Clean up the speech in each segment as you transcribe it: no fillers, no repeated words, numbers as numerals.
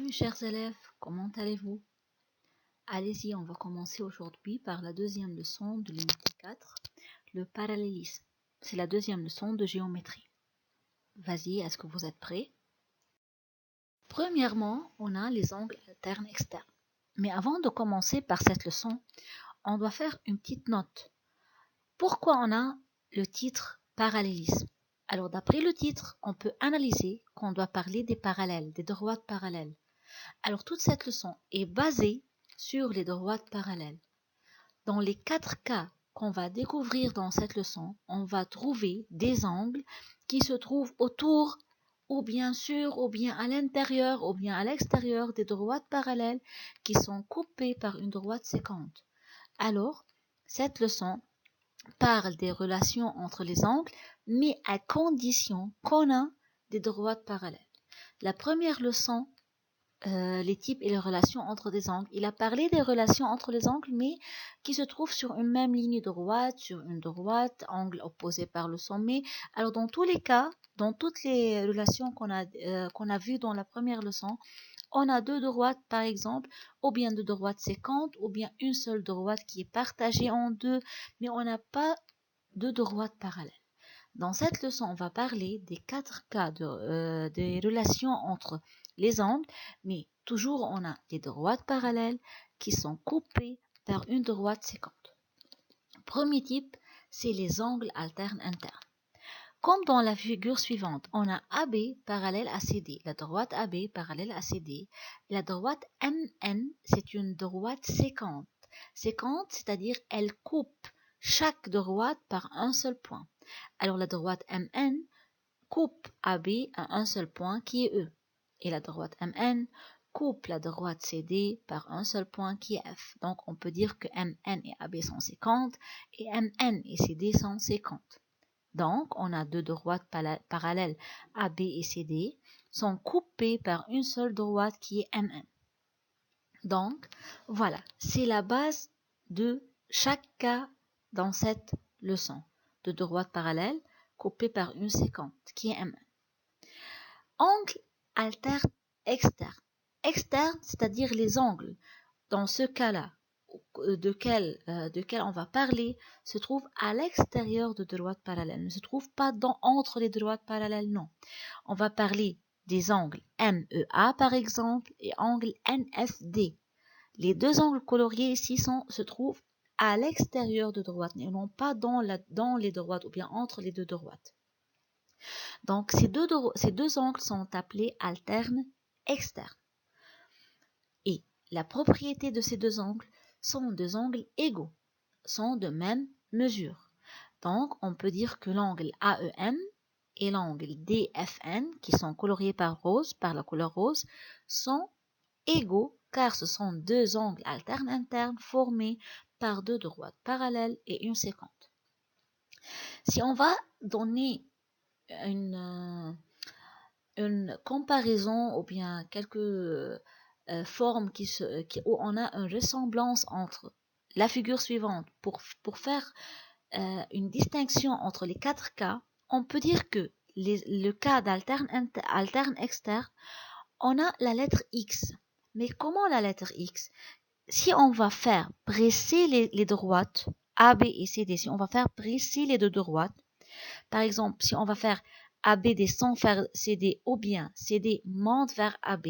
Salut chers élèves, comment allez-vous? Allez-y, on va commencer aujourd'hui par la deuxième leçon de l'unité 4, le parallélisme. C'est la deuxième leçon de géométrie. Vas-y, est-ce que vous êtes prêts? Premièrement, on a les angles alternes externes. Mais avant de commencer par cette leçon, on doit faire une petite note. Pourquoi on a le titre parallélisme? Alors d'après le titre, on peut analyser qu'on doit parler des parallèles, des droites parallèles. Alors toute cette leçon est basée sur les droites parallèles. Dans les 4 cas qu'on va découvrir dans cette leçon, on va trouver des angles qui se trouvent autour ou bien sur ou bien à l'intérieur ou bien à l'extérieur des droites parallèles qui sont coupées par une droite sécante. Alors, cette leçon parle des relations entre les angles, mais à condition qu'on a des droites parallèles. La première leçon, les types et les relations entre des angles. Il a parlé des relations entre les angles, mais qui se trouvent sur une même ligne droite, sur une droite, angle opposé par le sommet. Alors dans tous les cas, dans toutes les relations qu'on a vues dans la première leçon, on a deux droites par exemple, ou bien deux droites séquentes, ou bien une seule droite qui est partagée en deux, mais on n'a pas deux droites parallèles. Dans cette leçon, on va parler des 4 cas des relations entre les angles, mais toujours on a des droites parallèles qui sont coupées par une droite séquente. Premier type, c'est les angles alternes internes. Comme dans la figure suivante, on a AB parallèle à CD, la droite AB parallèle à CD. La droite MN, c'est une droite séquente. Séquente, c'est-à-dire elle coupe chaque droite par un seul point. Alors la droite MN coupe AB à un seul point qui est E. Et la droite MN coupe la droite CD par un seul point qui est F. Donc on peut dire que MN et AB sont séquentes et MN et CD sont séquentes. Donc on a deux droites parallèles AB et CD sont coupées par une seule droite qui est MN. Donc voilà, c'est la base de chaque cas dans cette leçon. Deux droites parallèles coupées par une séquente qui est MN. Angle alterne externe. Externe, c'est-à-dire les angles. Dans ce cas-là, de quel on va parler, se trouve à l'extérieur de droites parallèles. Ne se trouve pas entre les droites parallèles, non. On va parler des angles MEA par exemple et angle NFD. Les deux angles coloriés ici se trouvent à l'extérieur de droite et non pas dans les droites ou bien entre les deux droites. Donc ces deux angles sont appelés alternes externes. Et la propriété de ces deux angles sont deux angles égaux, sont de même mesure. Donc on peut dire que l'angle AEM et l'angle DFN, qui sont coloriés par la couleur rose, sont égaux car ce sont deux angles alternes internes formés par deux droites parallèles et une séquente. Si on va donner une comparaison ou bien quelques formes où on a une ressemblance entre la figure suivante pour faire une distinction entre les 4 cas, on peut dire que le cas d'alterne externe, on a la lettre X. Mais comment la lettre X? Si on va faire presser les droites A, B et C, D, si on va faire presser les deux droites, par exemple, si on va faire AB descend vers CD ou bien CD monte vers AB,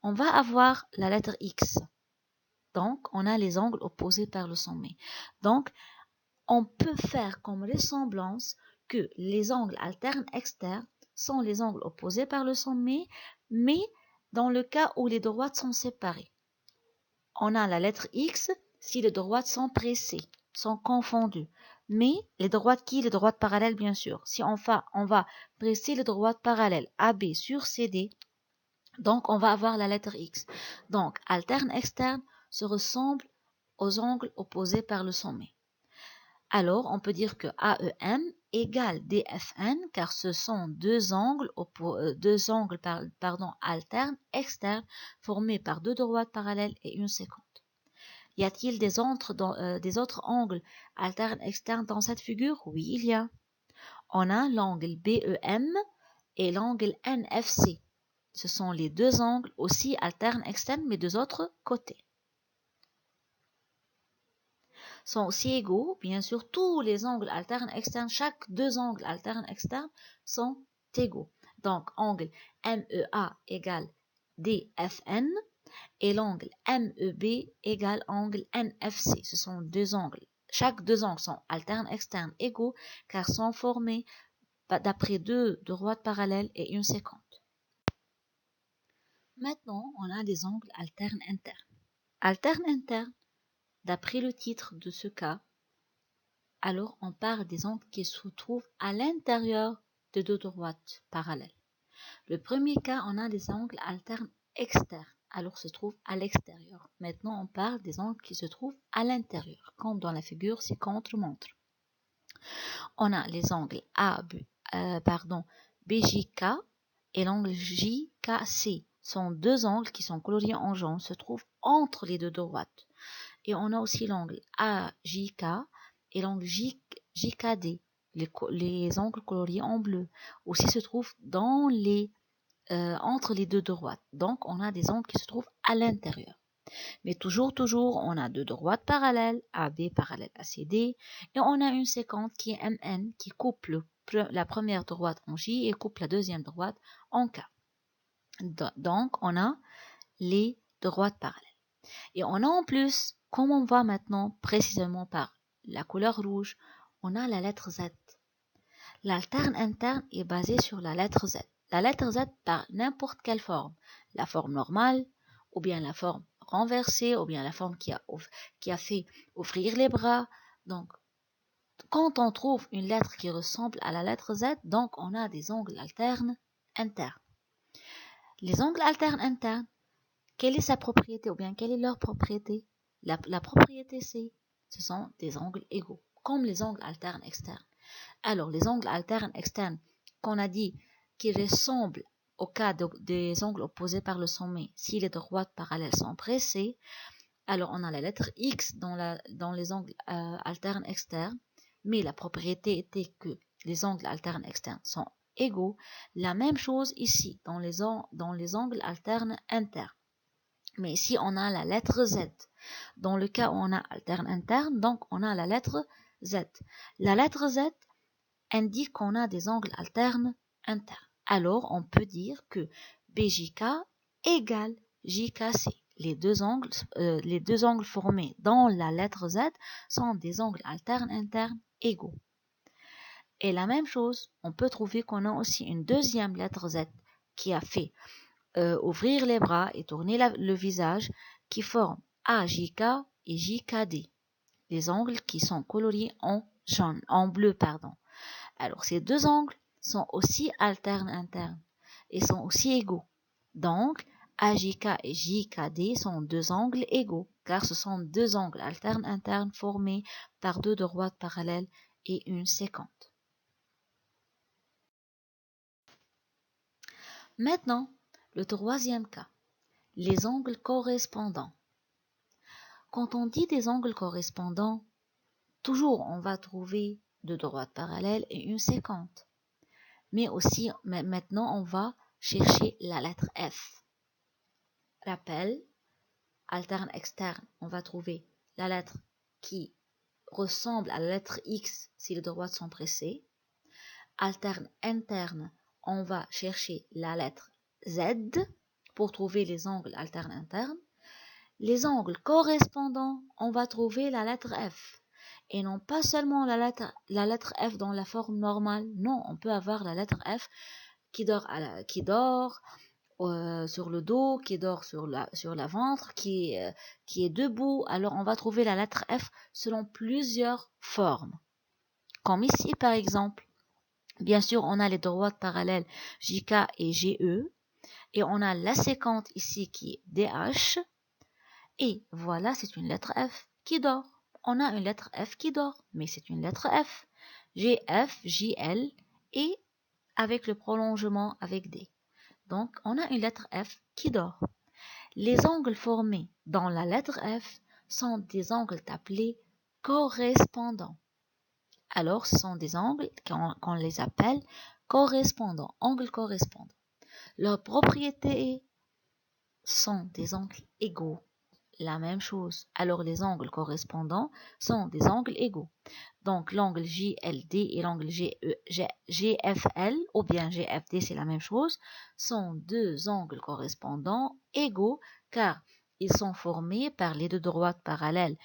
on va avoir la lettre X. Donc, on a les angles opposés par le sommet. Donc, on peut faire comme ressemblance que les angles alternes externes sont les angles opposés par le sommet, mais dans le cas où les droites sont séparées. On a la lettre X si les droites sont pressées, sont confondues. Mais les droites les droites parallèles, bien sûr. Si on va presser les droites parallèles AB sur CD, donc on va avoir la lettre X. Donc, alterne externe se ressemble aux angles opposés par le sommet. Alors, on peut dire que AEM égale DFN, car ce sont deux angles alternes externes formés par deux droites parallèles et une séquente. Y a-t-il des autres angles alternes externes dans cette figure? Oui, il y a. On a l'angle BEM et l'angle NFC. Ce sont les deux angles aussi alternes externes, mais deux autres côtés. Sont aussi égaux, bien sûr, tous les angles alternes externes, chaque deux angles alternes externes sont égaux. Donc, angle MEA égale DFN et l'angle MEB égale angle NFC. Ce sont deux angles. Chaque deux angles sont alternes externes égaux car sont formés d'après deux droites parallèles et une séquente. Maintenant, on a des angles alternes internes. Alternes internes, d'après le titre de ce cas, alors on parle des angles qui se trouvent à l'intérieur de deux droites parallèles. Le premier cas, on a des angles alternes externes, alors se trouvent à l'extérieur. Maintenant, on parle des angles qui se trouvent à l'intérieur, comme dans la figure ci-contre montre. On a les angles BJK et l'angle JKC. Sont deux angles qui sont coloriés en jaune, se trouvent entre les deux droites. Et on a aussi l'angle AJK et l'angle JKD, les angles coloriés en bleu, aussi se trouvent entre les deux droites. Donc, on a des angles qui se trouvent à l'intérieur. Mais toujours, on a deux droites parallèles, AB parallèle à CD, et on a une séquente qui est MN, qui coupe la première droite en J et coupe la deuxième droite en K. Donc, on a les droites parallèles. Et on a en plus, comme on voit maintenant précisément par la couleur rouge, on a la lettre Z. L'alterne interne est basée sur la lettre Z. La lettre Z par n'importe quelle forme. La forme normale, ou bien la forme renversée, ou bien la forme qui a fait ouvrir les bras. Donc, quand on trouve une lettre qui ressemble à la lettre Z, donc on a des angles alternes internes. Les angles alternes internes, quelle est sa propriété ou bien quelle est leur propriété? La propriété c'est, ce sont des angles égaux, comme les angles alternes externes. Alors, les angles alternes externes qu'on a dit qui ressemblent au cas des angles opposés par le sommet, si les droites parallèles sont pressées, alors on a la lettre X dans les angles alternes externes, mais la propriété était que les angles alternes externes sont égaux. La même chose ici, dans les angles alternes internes. Mais ici, on a la lettre Z. Dans le cas où on a alterne interne, donc on a la lettre Z. La lettre Z indique qu'on a des angles alternes internes. Alors, on peut dire que BJK égale JKC. Les deux angles formés dans la lettre Z sont des angles alternes internes égaux. Et la même chose, on peut trouver qu'on a aussi une deuxième lettre Z qui a fait ouvrir les bras et tourner le visage, qui forment AJK et JKD, les angles qui sont coloriés en bleu. Alors ces deux angles sont aussi alternes internes et sont aussi égaux. Donc AJK et JKD sont deux angles égaux, car ce sont deux angles alternes internes formés par deux droites parallèles et une séquente. Maintenant, le troisième cas, les angles correspondants. Quand on dit des angles correspondants, toujours on va trouver deux droites parallèles et une séquente. Mais aussi, maintenant, on va chercher la lettre F. Rappel, alterne externe, on va trouver la lettre qui ressemble à la lettre X si les droites sont pressées. Alterne interne, on va chercher la lettre Z pour trouver les angles alternes internes. Les angles correspondants, on va trouver la lettre F. Et non pas seulement la lettre F dans la forme normale. Non, on peut avoir la lettre F qui dort sur le dos, qui dort sur la ventre, qui est debout. Alors, on va trouver la lettre F selon plusieurs formes. Comme ici, par exemple. Bien sûr, on a les droites parallèles JK et GE. Et on a la séquente ici qui est DH. Et voilà, c'est une lettre F qui dort. On a une lettre F qui dort, mais c'est une lettre F. GF, JL et avec le prolongement avec D. Donc, on a une lettre F qui dort. Les angles formés dans la lettre F sont des angles appelés correspondants. Alors, ce sont des angles qu'on les appelle correspondants, angles correspondants. Leurs propriétés sont des angles égaux. La même chose. Alors les angles correspondants sont des angles égaux. Donc l'angle JLD et l'angle GFL ou bien GFD, c'est la même chose, sont deux angles correspondants égaux car ils sont formés par les deux droites parallèles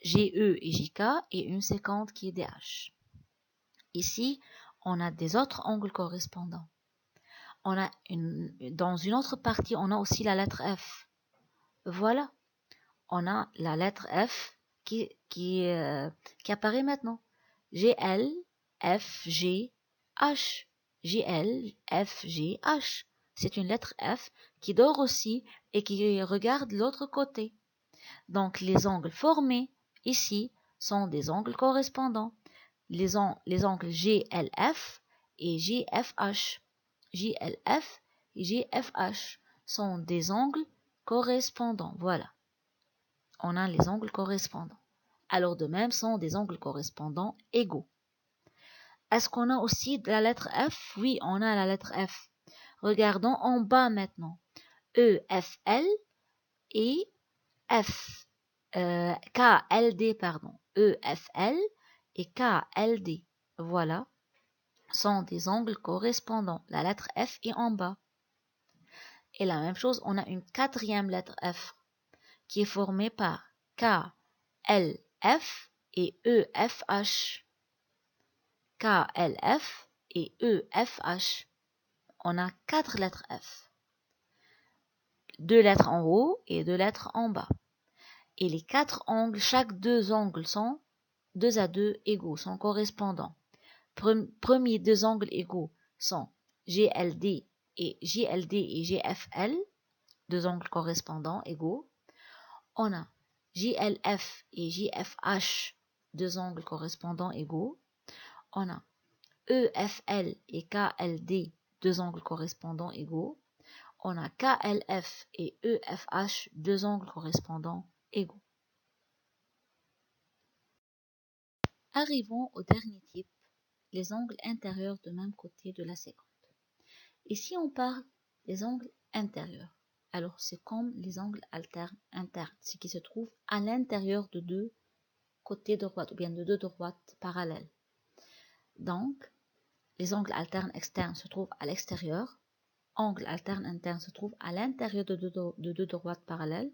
GE et JK et une séquente qui est DH. Ici, on a des autres angles correspondants. Dans une autre partie, on a aussi la lettre F. Voilà, on a la lettre F qui apparaît maintenant. GL, F, G, H. GL, F, G, H. C'est une lettre F qui dort aussi et qui regarde l'autre côté. Donc les angles formés ici sont des angles correspondants. Les angles GLF et GFH. GLF et GFH sont des angles correspondants. Voilà. On a les angles correspondants. Alors de même sont des angles correspondants égaux. Est-ce qu'on a aussi de la lettre F? Oui, on a la lettre F. Regardons en bas maintenant. EFL et KLD, pardon. EFL et KLD. Voilà, sont des angles correspondants. La lettre F est en bas. Et la même chose, on a une quatrième lettre F qui est formée par KLF et EFH. KLF et EFH. On a 4 lettres F. 2 lettres en haut et 2 lettres en bas. Et les 4 angles, chaque 2 angles sont 2 à 2 égaux, sont correspondants. Premiers 2 angles égaux sont GLD et GFL, 2 angles correspondants égaux. On a GLF et GFH, 2 angles correspondants égaux. On a EFL et KLD, 2 angles correspondants égaux. On a KLF et EFH, 2 angles correspondants égaux. Arrivons au dernier type, les angles intérieurs de même côté de la séquente. Ici, on parle des angles intérieurs. Alors, c'est comme les angles alternes internes, ce qui se trouve à l'intérieur de deux côtés de droite, ou bien de deux droites parallèles. Donc, les angles alternes externes se trouvent à l'extérieur. Angle alterne interne se trouve à l'intérieur de deux droites parallèles.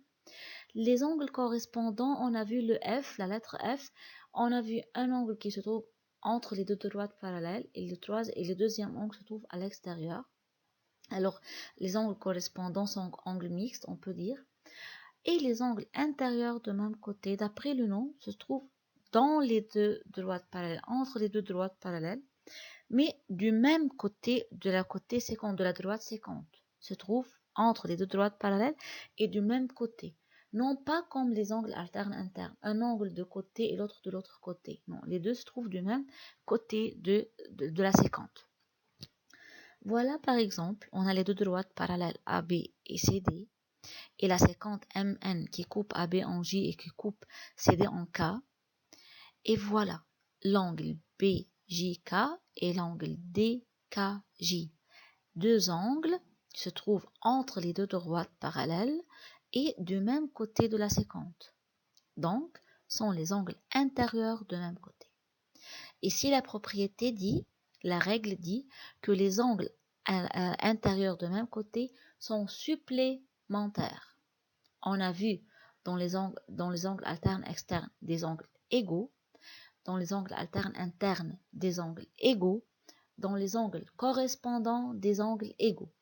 Les angles correspondants, on a vu le F, la lettre F. On a vu un angle qui se trouve entre les deux droites parallèles et le deuxième angle se trouve à l'extérieur. Alors, les angles correspondants sont angles mixtes, on peut dire. Et les angles intérieurs de même côté, d'après le nom, se trouvent dans les deux droites parallèles, entre les deux droites parallèles, mais du même côté de la côté séquente, de la droite séquente, se trouve entre les deux droites parallèles et du même côté. Non pas comme les angles alternes internes, un angle de côté et l'autre de l'autre côté. Non, les deux se trouvent du même côté de la séquente. Voilà par exemple, on a les deux droites parallèles AB et CD et la séquente MN qui coupe AB en J et qui coupe CD en K. Et voilà l'angle BJK et l'angle DKJ. Deux angles se trouvent entre les deux droites parallèles et du même côté de la séquente. Donc, sont les angles intérieurs de même côté. Ici, la règle dit que les angles intérieurs de même côté sont supplémentaires. On a vu dans les angles alternes externes des angles égaux, dans les angles alternes internes des angles égaux, dans les angles correspondants des angles égaux.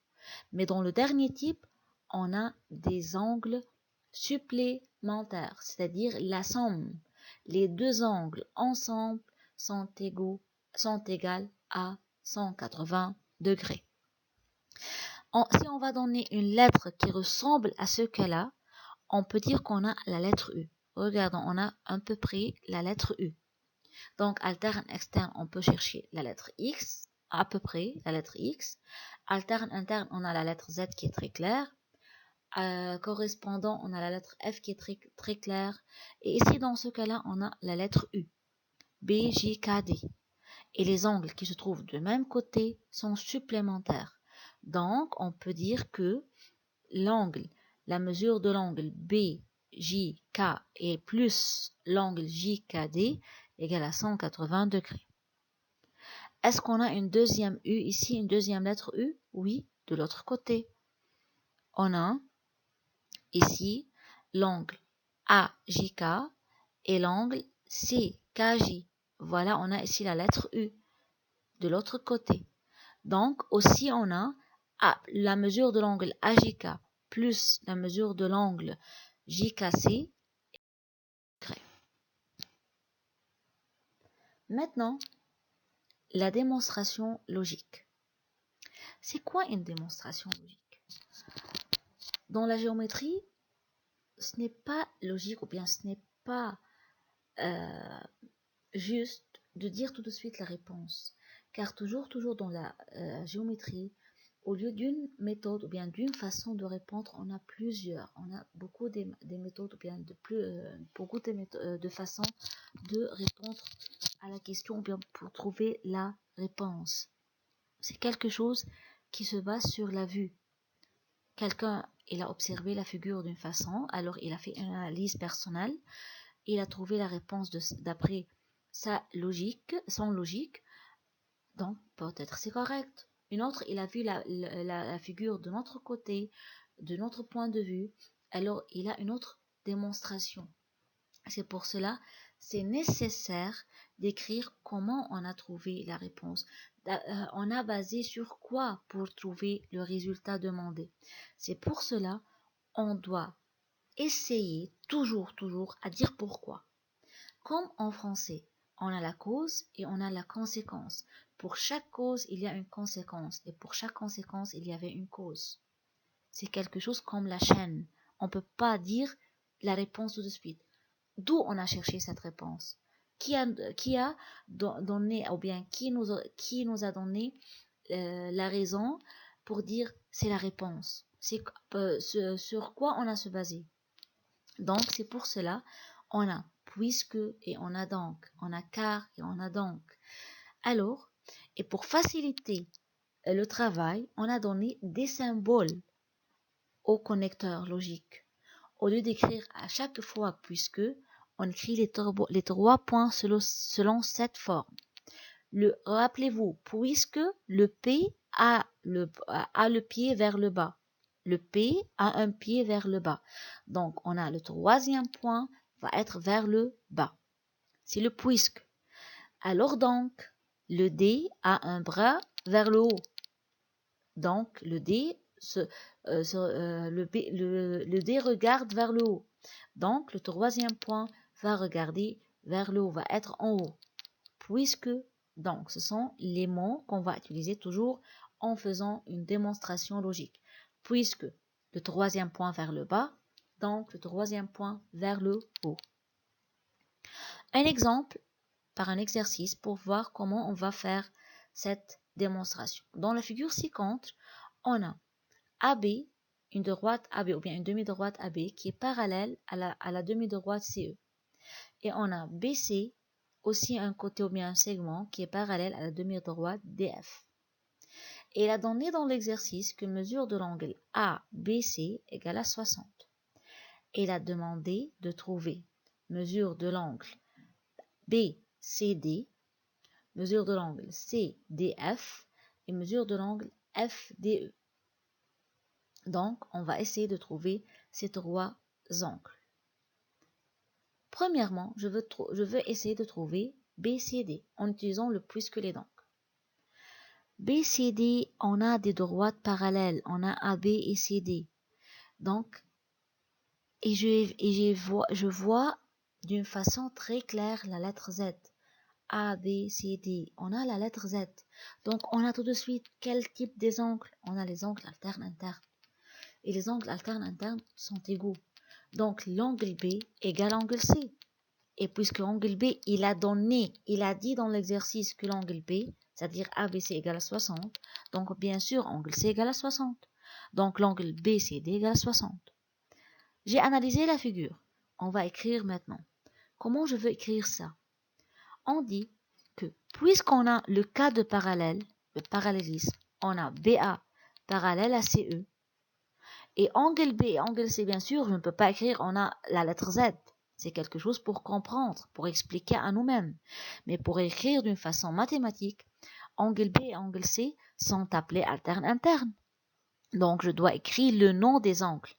Mais dans le dernier type, on a des angles supplémentaires, c'est-à-dire la somme. Les deux angles ensemble sont égaux à 180 degrés. Si on va donner une lettre qui ressemble à ce cas-là, on peut dire qu'on a la lettre U. Regardons, on a à peu près la lettre U. Donc, alterne externe, on peut chercher la lettre X, à peu près la lettre X. Alterne interne, on a la lettre Z qui est très claire. Correspondant, on a la lettre F qui est très, très claire. Et ici, dans ce cas-là, on a la lettre U. B, J, K, D. Et les angles qui se trouvent du même côté sont supplémentaires. Donc, on peut dire que l'angle, la mesure de l'angle BJK est plus l'angle JKD égale à 180 degrés. Est-ce qu'on a une deuxième U ici, une deuxième lettre U? Oui, de l'autre côté. On a ici l'angle AJK et l'angle CKJ. Voilà, on a ici la lettre U de l'autre côté. Donc, aussi, on a la mesure de l'angle AJK plus la mesure de l'angle JKC. Maintenant, la démonstration logique. C'est quoi une démonstration logique? Dans la géométrie, ce n'est pas logique ou bien ce n'est pas juste de dire tout de suite la réponse. Car toujours dans la géométrie, au lieu d'une méthode ou bien d'une façon de répondre, on a plusieurs. On a beaucoup des méthodes ou bien beaucoup de façons de répondre à la question ou bien pour trouver la réponse. C'est quelque chose qui se base sur la vue. Quelqu'un, il a observé la figure d'une façon, alors il a fait une analyse personnelle, il a trouvé la réponse d'après son logique, donc peut-être c'est correct. Une autre, il a vu la figure de notre côté, de notre point de vue, alors il a une autre démonstration. C'est pour cela, c'est nécessaire d'écrire comment on a trouvé la réponse. On a basé sur quoi pour trouver le résultat demandé. C'est pour cela, on doit essayer toujours à dire pourquoi. Comme en français, on a la cause et on a la conséquence. Pour chaque cause, il y a une conséquence. Et pour chaque conséquence, il y avait une cause. C'est quelque chose comme la chaîne. On ne peut pas dire la réponse tout de suite. D'où on a cherché cette réponse? Qui a donné, ou bien qui nous a donné la raison pour dire c'est la réponse? C'est sur quoi on a se basé? Donc c'est pour cela on a puisque et on a donc, on a car et on a donc. Alors, et pour faciliter le travail, on a donné des symboles aux connecteurs logiques. Au lieu d'écrire à chaque fois puisque, on écrit les 3 points selon cette forme. Rappelez-vous, puisque le P a le pied vers le bas. Le P a un pied vers le bas. Donc, on a le troisième point va être vers le bas. C'est le puisque. Alors donc, le D a un bras vers le haut. Donc, le D le D regarde vers le haut. Donc, le troisième point va regarder vers le haut, va être en haut. Puisque, donc, ce sont les mots qu'on va utiliser toujours en faisant une démonstration logique. Puisque le troisième point vers le bas, donc le troisième point vers le haut. Un exemple par un exercice pour voir comment on va faire cette démonstration. Dans la figure ci-contre, on a AB, une droite AB ou bien une demi-droite AB qui est parallèle à la demi-droite CE. Et on a BC, aussi un côté ou bien un segment qui est parallèle à la demi-droite DF. Et il a donné dans l'exercice que mesure de l'angle ABC égale à 60. Et il a demandé de trouver mesure de l'angle BCD, mesure de l'angle CDF et mesure de l'angle FDE. Donc, on va essayer de trouver ces 3 angles. Premièrement, je veux essayer de trouver BCD en utilisant le puisque les donc. BCD, on a des droites parallèles, on a AB et CD. Donc, je vois d'une façon très claire la lettre Z. A, B, C, D. On a la lettre Z. Donc, on a tout de suite quel type des angles? On a les angles alternes internes. Et les angles alternes internes sont égaux. Donc, l'angle B égale l'angle C. Et puisque l'angle B, il a dit dans l'exercice que l'angle B, c'est-à-dire ABC égale à 60, donc bien sûr, angle C égale à 60. Donc, l'angle BCD égale à 60. J'ai analysé la figure. On va écrire maintenant. Comment je veux écrire ça? On dit que puisqu'on a le cas de parallèle, le parallélisme, on a BA parallèle à CE. Et angle B et angle C, bien sûr, je ne peux pas écrire, on a la lettre Z. C'est quelque chose pour comprendre, pour expliquer à nous-mêmes. Mais pour écrire d'une façon mathématique, angle B et angle C sont appelés alternes internes. Donc, je dois écrire le nom des angles.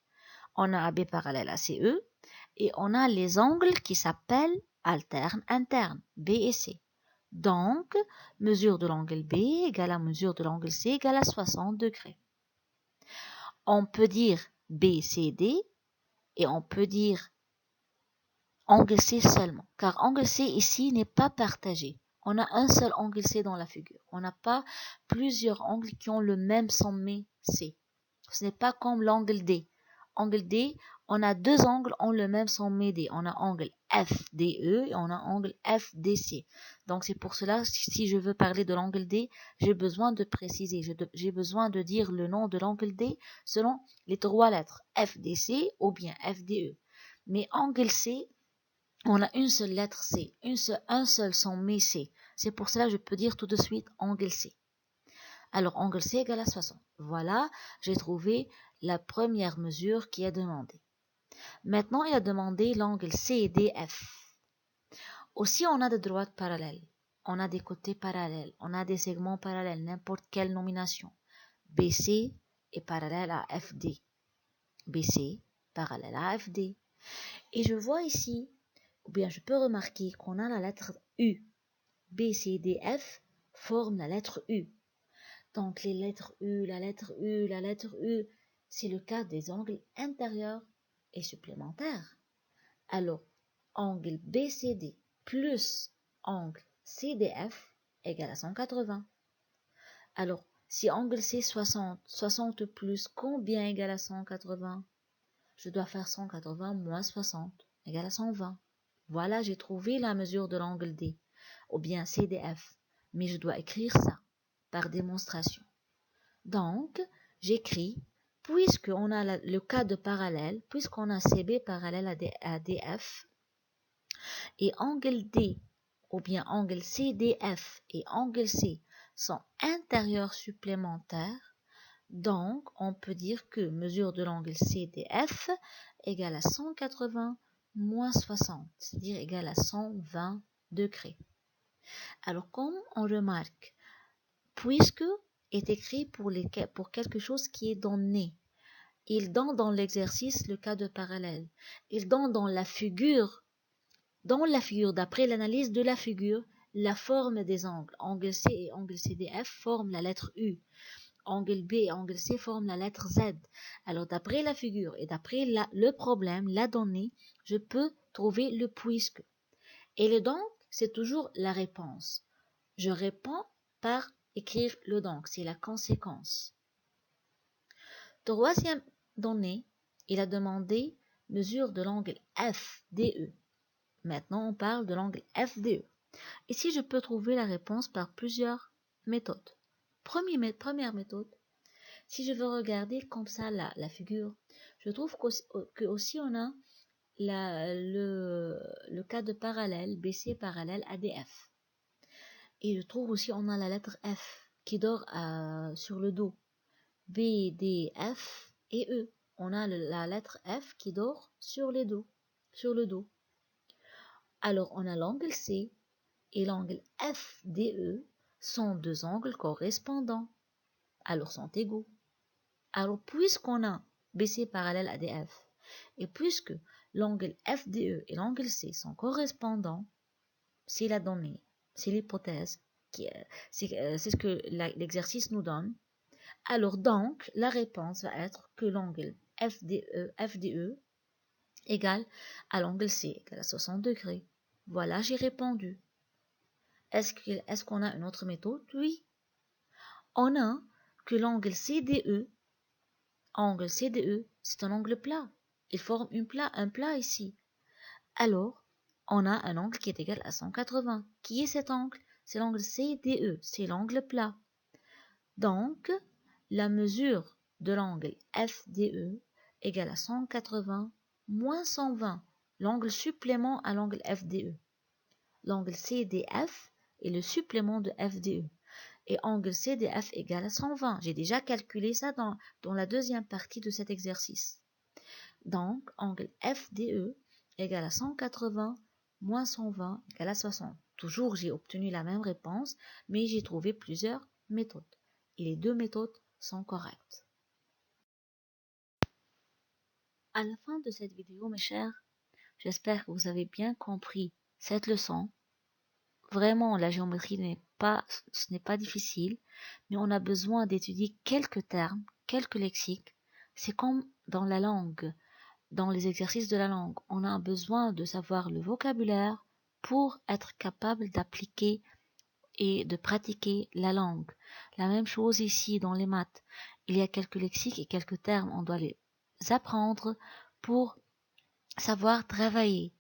On a AB parallèle à CE et on a les angles qui s'appellent alternes internes, B et C. Donc, mesure de l'angle B égale à mesure de l'angle C égale à 60 degrés. On peut dire BCD et on peut dire angle C seulement, car angle C ici n'est pas partagé. On a un seul angle C dans la figure. On n'a pas plusieurs angles qui ont le même sommet C. Ce n'est pas comme l'angle D. Angle D, on a deux angles ont le même sommet D. On a angle FDE et on a angle FDC. Donc c'est pour cela, si je veux parler de l'angle D, j'ai besoin de préciser. J'ai besoin de dire le nom de l'angle D selon les trois lettres FDC ou bien FDE. Mais angle C, on a une seule lettre C, un seul sommet C. C'est pour cela que je peux dire tout de suite angle C. Alors, angle C égale à 60. Voilà, j'ai trouvé la première mesure qui est demandée. Maintenant, il a demandé l'angle CDF. Aussi, on a des droites parallèles. On a des côtés parallèles. On a des segments parallèles, n'importe quelle nomination. BC est parallèle à FD. BC parallèle à FD. Et je vois ici, ou bien je peux remarquer qu'on a la lettre U. BCDF forme la lettre U. Donc les lettres U, la lettre U, la lettre U, c'est le cas des angles intérieurs et supplémentaires. Alors, angle BCD plus angle CDF égale à 180. Alors, si angle C 60, 60 plus combien égale à 180? Je dois faire 180 moins 60 égale à 120. Voilà, j'ai trouvé la mesure de l'angle D, ou bien CDF, mais je dois écrire ça par démonstration. Donc, j'écris, puisqu'on a le cas de parallèle, puisqu'on a CB parallèle à DF, et angle D, ou bien angle CDF et angle C sont intérieurs supplémentaires, donc on peut dire que mesure de l'angle CDF égale à 180 moins 60, c'est-à-dire égale à 120 degrés. Alors, comme on remarque, puisque est écrit pour quelque chose qui est donné. Il donne dans l'exercice le cas de parallèle. Il donne dans la figure, d'après l'analyse de la figure, la forme des angles. Angle C et angle CDF forment la lettre U. Angle B et angle C forment la lettre Z. Alors d'après la figure et d'après le problème, la donnée, je peux trouver le puisque. Et le donc, c'est toujours la réponse. Je réponds par écrire le donc, c'est la conséquence. Troisième donnée, il a demandé mesure de l'angle FDE. Maintenant, on parle de l'angle FDE. Ici, je peux trouver la réponse par plusieurs méthodes. Première méthode, si je veux regarder comme ça la figure, je trouve que aussi on a le cas de parallèle, BC parallèle à DF. Et je trouve aussi on a la lettre F qui dort sur le dos. B, D, F et E. On a la lettre F qui dort sur le dos. Alors, on a l'angle C et l'angle FDE sont deux angles correspondants. Alors, sont égaux. Alors, puisqu'on a BC parallèle à DF et puisque l'angle FDE et l'angle C sont correspondants, c'est la donnée, c'est l'hypothèse, c'est ce que l'exercice nous donne. Alors donc, la réponse va être que l'angle FDE égale à l'angle C égale à 60 degrés. Voilà, j'ai répondu. Est-ce qu'on a une autre méthode? Oui. On a que l'angle CDE, c'est un angle plat. Il forme un plat ici. Alors, on a un angle qui est égal à 180. Qui est cet angle? C'est l'angle CDE, c'est l'angle plat. Donc, la mesure de l'angle FDE égale à 180 moins 120, l'angle supplément à l'angle FDE. L'angle CDF est le supplément de FDE. et angle CDF égale à 120. J'ai déjà calculé ça dans la deuxième partie de cet exercice. Donc, angle FDE égale à 180 moins 120 égale à 60. Toujours, j'ai obtenu la même réponse, mais j'ai trouvé plusieurs méthodes. Et les deux méthodes sont correctes. À la fin de cette vidéo, mes chers, j'espère que vous avez bien compris cette leçon. Vraiment, la géométrie ce n'est pas difficile, mais on a besoin d'étudier quelques termes, quelques lexiques. C'est comme dans la langue, dans les exercices de la langue. On a besoin de savoir le vocabulaire pour être capable d'appliquer et de pratiquer la langue. La même chose ici dans les maths. Il y a quelques lexiques et quelques termes, on doit les apprendre pour savoir travailler.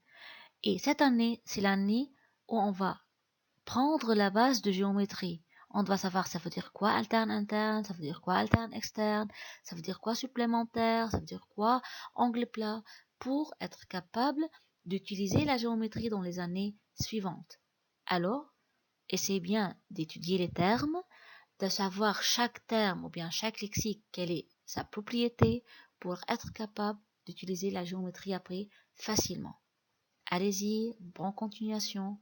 Et cette année, c'est l'année où on va prendre la base de géométrie. On doit savoir ça veut dire quoi alterne interne, ça veut dire quoi alterne externe, ça veut dire quoi supplémentaire, ça veut dire quoi angle plat, pour être capable d'utiliser la géométrie dans les années suivantes. Alors, essayez bien d'étudier les termes, de savoir chaque terme ou bien chaque lexique, quelle est sa propriété pour être capable d'utiliser la géométrie après facilement. Allez-y, bonne continuation.